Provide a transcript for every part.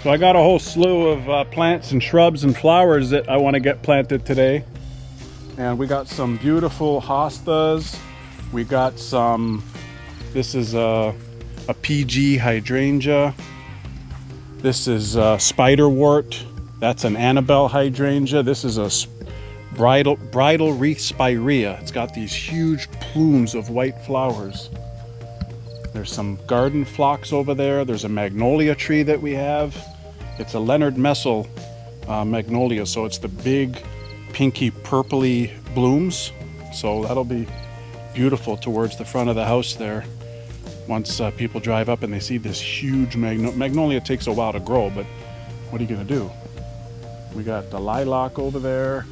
So I got a whole slew of plants and shrubs and flowers that I want to get planted today. And we got some beautiful hostas. We got some, this is a PG hydrangea. This is a spiderwort. That's an Annabelle hydrangea. This is a bridal wreath spirea. It's got these huge plumes of white flowers. There's some garden phlox over there. There's a magnolia tree that we have. It's a Leonard Messel magnolia, so it's the big pinky purpley blooms. So that'll be beautiful towards the front of the house there. Once people drive up and they see this huge magnolia, takes a while to grow, but what are you gonna do? We got the lilac over there.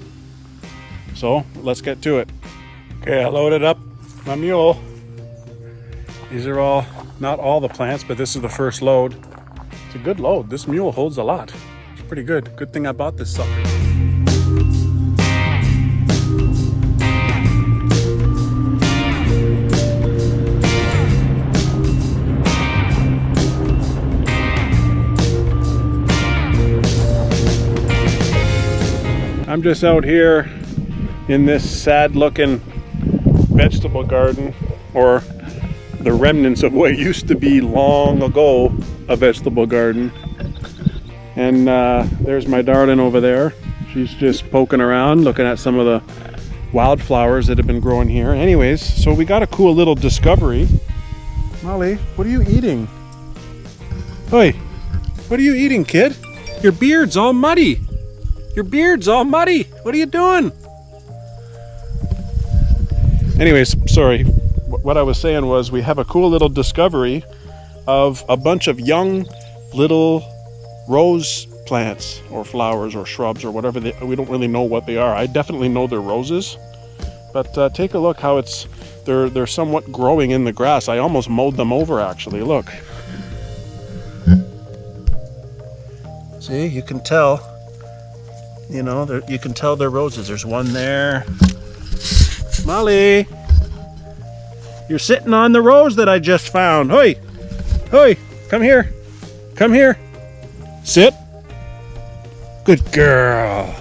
So let's get to it. Okay, I loaded up my mule. These are all, not all the plants, but this is the first load. It's a good load. This mule holds a lot. It's pretty good. Good thing I bought this sucker. I'm just out here in this sad looking vegetable garden, or the remnants of what used to be long ago a vegetable garden. And there's my darling over there. She's just poking around looking at some of the wildflowers that have been growing here. Anyways, so we got a cool little discovery. Molly, what are you eating? Hey, what are you eating, kid? Your beard's all muddy. Your beard's all muddy. What are you doing? Anyways, sorry. What I was saying was we have a cool little discovery of a bunch of young little rose plants or flowers or shrubs or whatever. We don't really know what they are. I definitely know they're roses, but take a look how they're somewhat growing in the grass. I almost mowed them over, actually. Look. See, you can tell. You know, you can tell they're roses. There's one there. Molly, you're sitting on the rose that I just found. Hoi, hoi, come here. Come here. Sit. Good girl.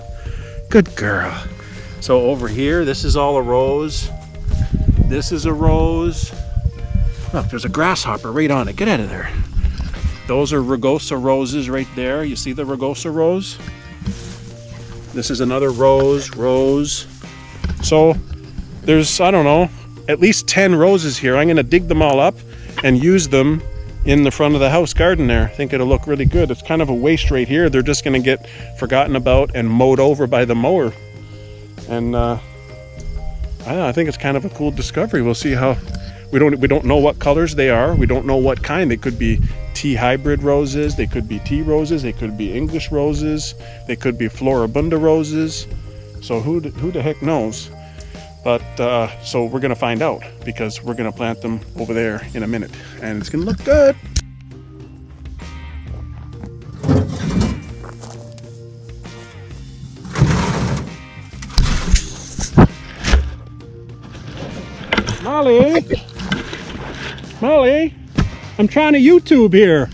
Good girl. So over here, this is all a rose. This is a rose. Look, there's a grasshopper right on it. Get out of there. Those are rugosa roses right there. You see the rugosa rose? This is another rose. So there's, I don't know, at least 10 roses here. I'm going to dig them all up and use them in the front of the house garden there. I think it'll look really good. It's kind of a waste right here. They're just going to get forgotten about and mowed over by the mower. And I don't know, I think it's kind of a cool discovery. We'll see how, we don't know what colors they are. We don't know what kind. They could be tea hybrid roses. They could be tea roses. They could be English roses. They could be Floribunda roses. So who the heck knows? But so we're gonna find out, because we're gonna plant them over there in a minute, and it's gonna look good. Molly, I'm trying to YouTube here.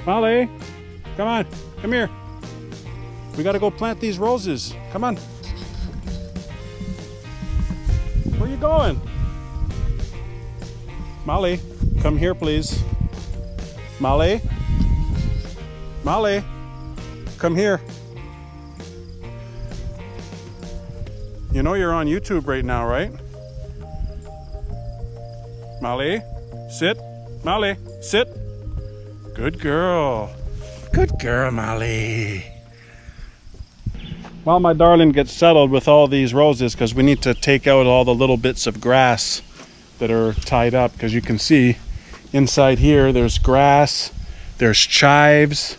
Molly, come on, come here. We gotta go plant these roses. Come on. Where are you going? Molly, come here, please. Molly, come here. You know you're on YouTube right now, right? Molly, sit. Molly, sit. Good girl. Good girl, Molly. While my darling gets settled with all these roses, because we need to take out all the little bits of grass that are tied up, because you can see inside here there's grass, there's chives,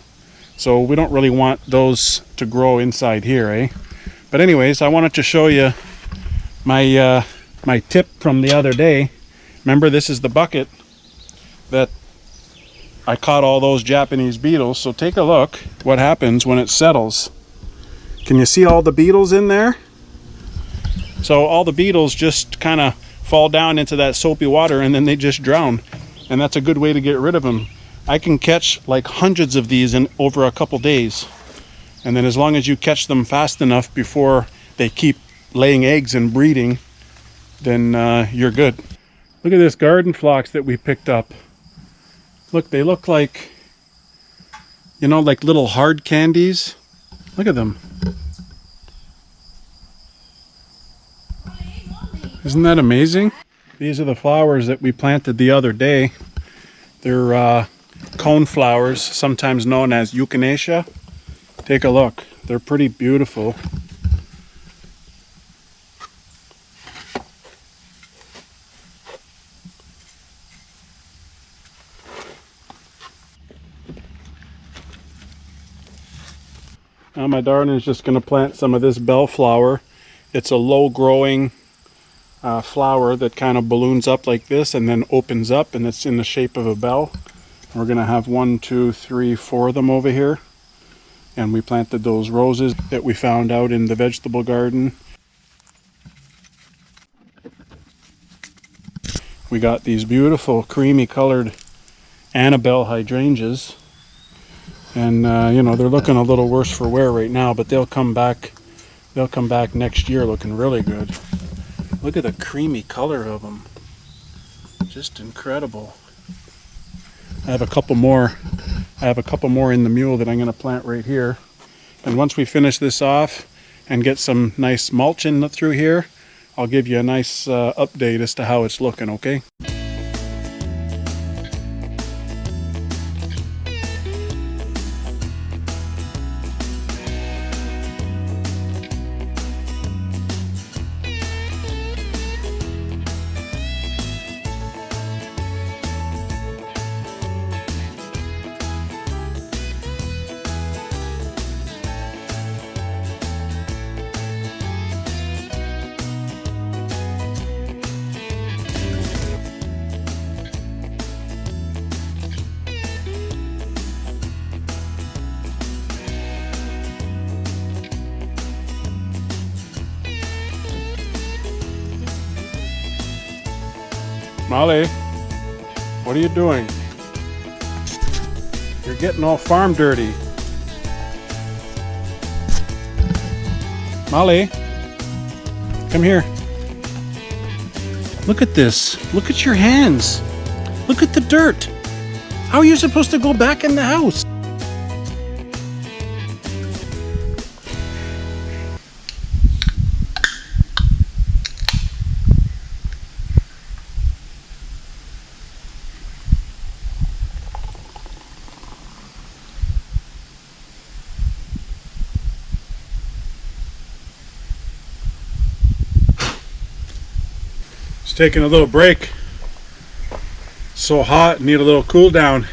so we don't really want those to grow inside here, eh? But anyways, I wanted to show you my my tip from the other day. Remember, this is the bucket that I caught all those Japanese beetles. So take a look what happens when it settles. Can you see all the beetles in there? So all the beetles just kind of fall down into that soapy water and then they just drown. And that's a good way to get rid of them. I can catch like hundreds of these in over a couple days. And then as long as you catch them fast enough before they keep laying eggs and breeding, then you're good. Look at this garden phlox that we picked up. Look, they look like, you know, like little hard candies. Look at them. Isn't that amazing? These are the flowers that we planted the other day. They're cone flowers, sometimes known as echinacea. Take a look. They're pretty beautiful. Now my darling is just going to plant some of this bellflower. It's a low-growing flower that kind of balloons up like this and then opens up, and it's in the shape of a bell. We're going to have 1, 2, 3, 4 of them over here. And we planted those roses that we found out in the vegetable garden. We got these beautiful creamy colored Annabelle hydrangeas. And you know, they're looking a little worse for wear right now, but they'll come back next year looking really good. Look at the creamy color of them. Just incredible. I have a couple more in the mule that I'm going to plant right here. And once we finish this off and get some nice mulch in through here, I'll give you a nice update as to how it's looking, okay? Molly, what are you doing? You're getting all farm dirty. Molly, come here. Look at this. Look at your hands. Look at the dirt. How are you supposed to go back in the house? Just taking a little break. So hot, need a little cool down.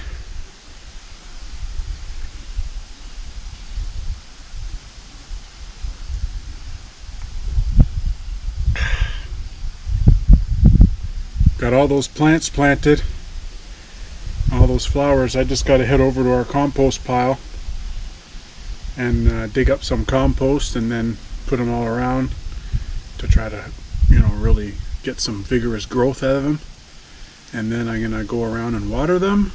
Got all those plants planted, all those flowers. I just got to head over to our compost pile and dig up some compost and then put them all around to try to, you know, really get some vigorous growth out of them. And then I'm gonna go around and water them,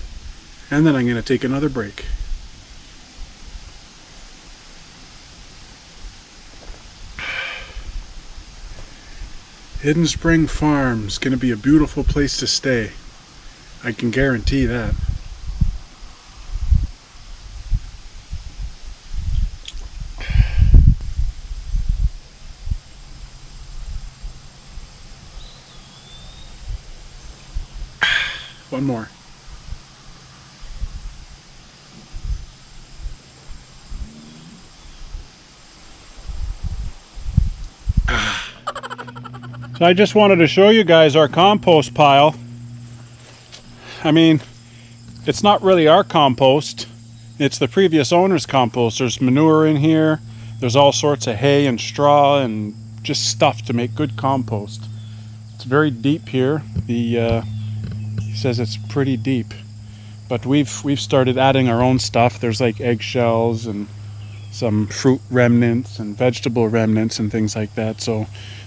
and then I'm gonna take another break. Hidden Spring Farm's gonna be a beautiful place to stay. I can guarantee that. One more. So I just wanted to show you guys our compost pile. I mean, it's not really our compost. It's the previous owner's compost. There's manure in here. There's all sorts of hay and straw and just stuff to make good compost. It's very deep here. He says it's pretty deep. But we've started adding our own stuff. There's like eggshells and some fruit remnants and vegetable remnants and things like that. So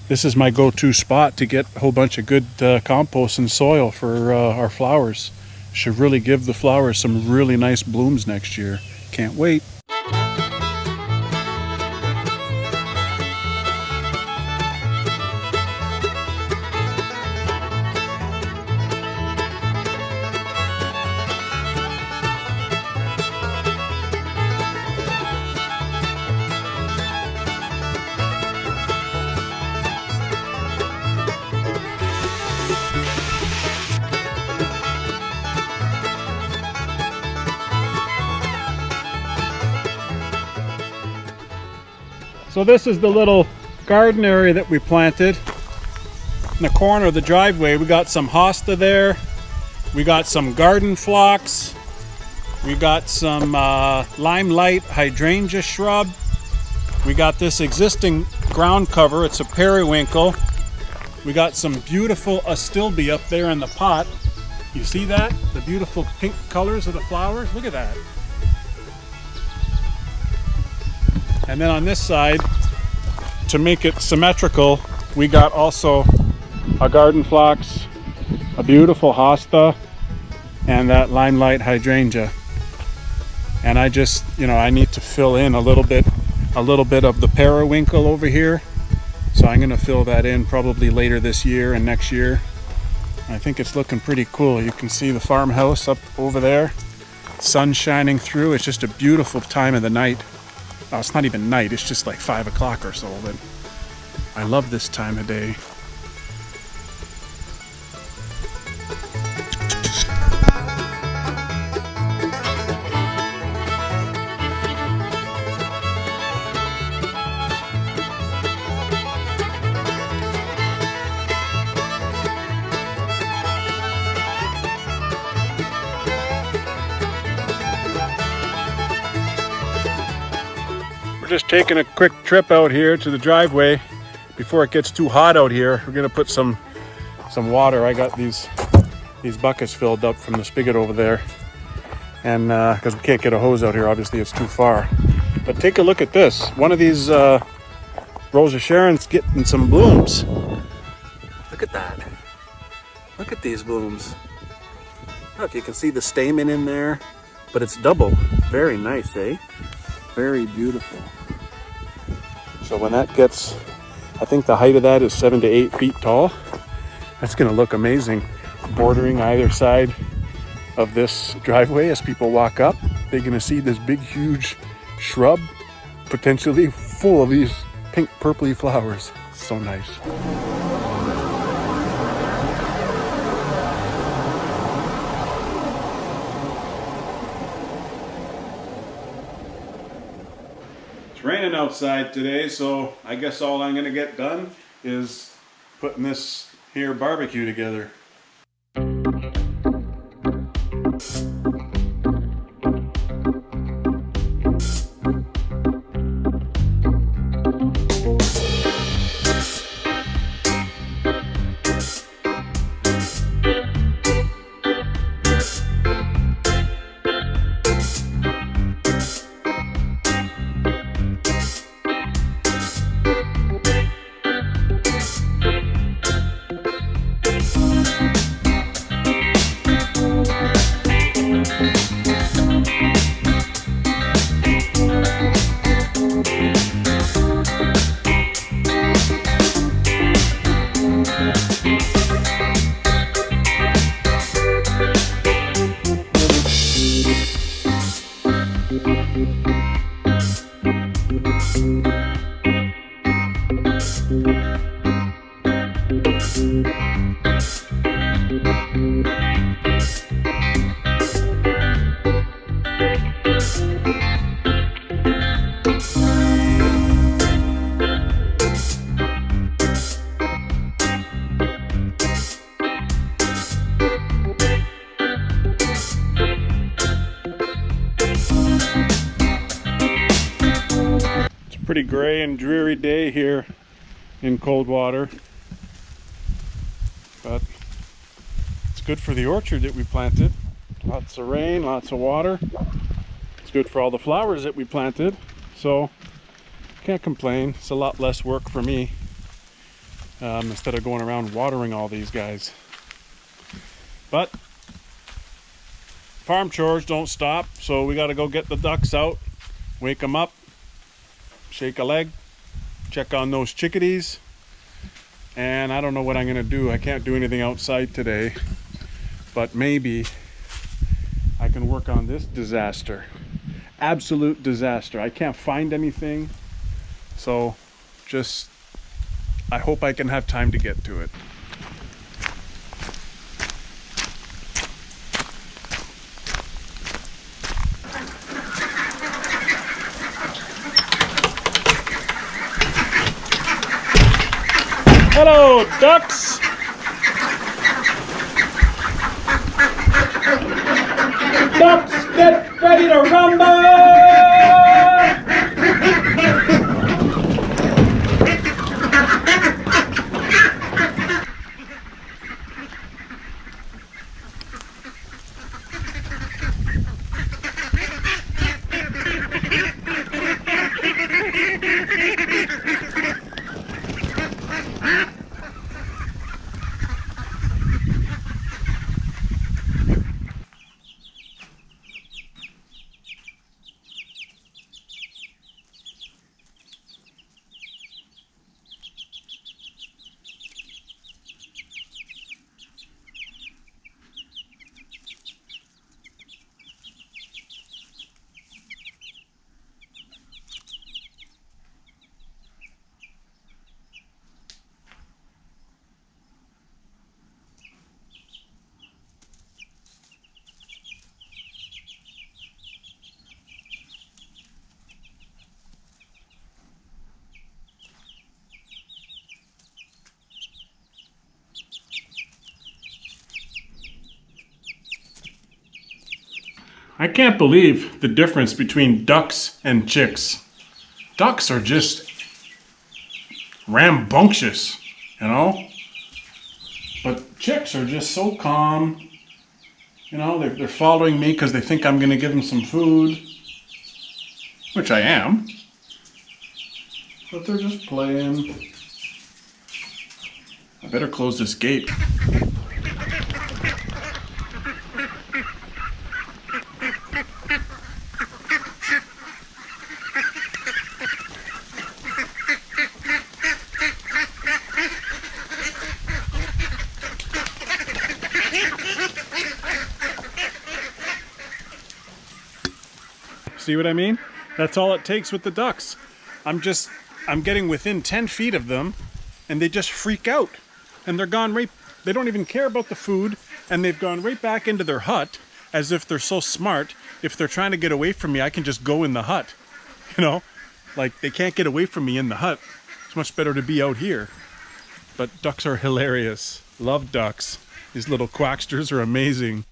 this is my go-to spot to get a whole bunch of good compost and soil for our flowers. Should really give the flowers some really nice blooms next year. Can't wait. So this is the little garden area that we planted. In the corner of the driveway, we got some hosta there. We got some garden phlox. We got some limelight hydrangea shrub. We got this existing ground cover. It's a periwinkle. We got some beautiful astilbe up there in the pot. You see that? The beautiful pink colors of the flowers? Look at that. And then on this side, to make it symmetrical, we got also a garden phlox, a beautiful hosta, and that limelight hydrangea. And I just, I need to fill in a little bit of the periwinkle over here. So I'm gonna fill that in probably later this year and next year. I think it's looking pretty cool. You can see the farmhouse up over there. Sun shining through. It's just a beautiful time of the night. Oh, it's not even night, it's just like 5 o'clock or so, but I love this time of day. We're just taking a quick trip out here to the driveway before it gets too hot out here. We're gonna put some water. I got these buckets filled up from the spigot over there, and because we can't get a hose out here, obviously it's too far. But take a look at this. One of these Rosa Sharon's getting some blooms. Look at that. Look at these blooms. Look, you can see the stamen in there, but it's double. Very nice, eh? Very beautiful. So when that gets, I think the height of that is 7 to 8 feet tall. That's gonna look amazing. Bordering either side of this driveway as people walk up, they're gonna see this big, huge shrub, potentially full of these pink, purpley flowers. So nice. It's raining outside today, so I guess all I'm gonna get done is putting this here barbecue together. Pretty gray and dreary day here in Coldwater, but it's good for the orchard that we planted. Lots of rain, lots of water. It's good for all the flowers that we planted. So can't complain. It's a lot less work for me instead of going around watering all these guys. But farm chores don't stop, so we got to go get the ducks out, wake them up, shake a leg, check on those chickadees, and I don't know what I'm gonna do. I can't do anything outside today, but maybe I can work on this disaster. Absolute disaster. I can't find anything, so just I hope I can have time to get to it. Hello, ducks! Ducks, get ready to rumble! I can't believe the difference between ducks and chicks. Ducks are just rambunctious, you know? But chicks are just so calm. You know, they're following me because they think I'm going to give them some food, which I am. But they're just playing. I better close this gate. See what I mean? That's all it takes with the ducks. I'm getting within 10 feet of them and they just freak out. And they're gone right, they don't even care about the food, and they've gone right back into their hut as if they're so smart. If they're trying to get away from me, I can just go in the hut. You know, like they can't get away from me in the hut. It's much better to be out here. But ducks are hilarious. Love ducks. These little quacksters are amazing.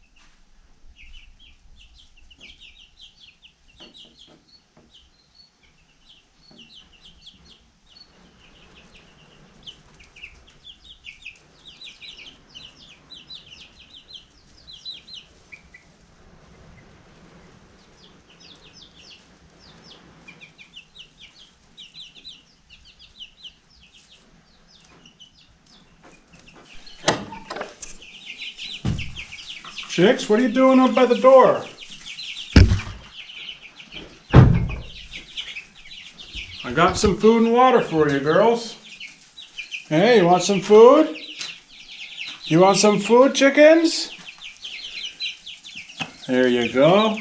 Chicks, what are you doing up by the door? I got some food and water for you, girls. Hey, you want some food? You want some food, chickens? There you go.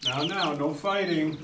Now, no fighting.